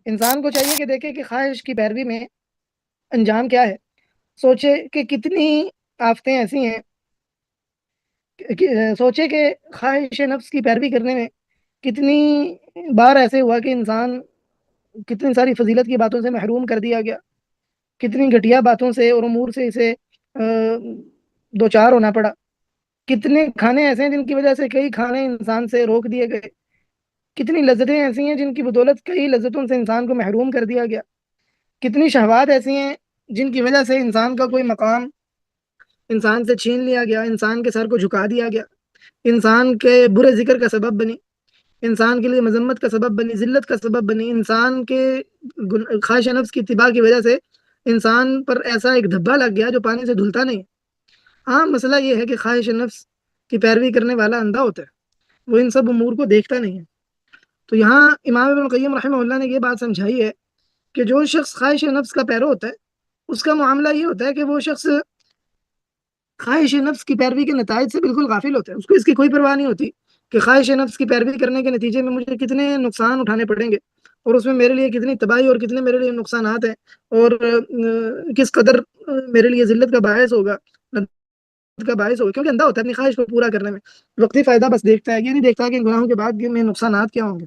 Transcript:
انسان کو چاہیے کہ دیکھے کہ خواہش کی پیروی میں انجام کیا ہے. سوچے کہ کتنی آفتیں ایسی ہیں سوچے کہ خواہش نفس کی پیروی کرنے میں کتنی بار ایسے ہوا کہ انسان کتنی ساری فضیلت کی باتوں سے محروم کر دیا گیا، کتنی گھٹیا باتوں سے اور امور سے اسے دو چار ہونا پڑا. کتنے کھانے ایسے ہیں جن کی وجہ سے کئی کھانے انسان سے روک دیے گئے. کتنی لذتیں ایسی ہیں جن کی بدولت کئی لذتوں سے انسان کو محروم کر دیا گیا. کتنی شہوات ایسی ہیں جن کی وجہ سے انسان کا کوئی مقام انسان سے چھین لیا گیا، انسان کے سر کو جھکا دیا گیا، انسان کے برے ذکر کا سبب بنی، انسان کے لیے مذمت کا سبب بنی، ذلت کا سبب بنی. انسان کے خواہش نفس کی اتباع کی وجہ سے انسان پر ایسا ایک دھبا لگ گیا جو پانی سے دھلتا نہیں. ہاں، مسئلہ یہ ہے کہ خواہش نفس کی پیروی کرنے والا اندھا ہوتا ہے، وہ ان سب امور کو دیکھتا نہیں ہے. تو یہاں امام ابن القیم رحمہ اللہ نے یہ بات سمجھائی ہے کہ جو شخص خواہش نفس کا پیرو ہوتا ہے اس کا معاملہ یہ ہوتا ہے کہ وہ شخص خواہش نفس کی پیروی کے نتائج سے بالکل غافل ہوتا ہے. اس کو اس کی کوئی پرواہ نہیں ہوتی کہ خواہش نفس کی پیروی کرنے کے نتیجے میں مجھے کتنے نقصان اٹھانے پڑیں گے اور اس میں میرے لیے کتنی تباہی اور کتنے میرے لیے نقصانات ہیں اور کس قدر میرے لیے ذلت کا باعث ہوگا، کا باعث ہوگا. کیونکہ اندھا ہوتا ہے اپنی خواہش کو پورا کرنے میں، وقتی فائدہ بس دیکھتا ہے، یہ نہیں دیکھتا کہ ان گناہوں کے بعد میں نقصانات کیا ہوں گے.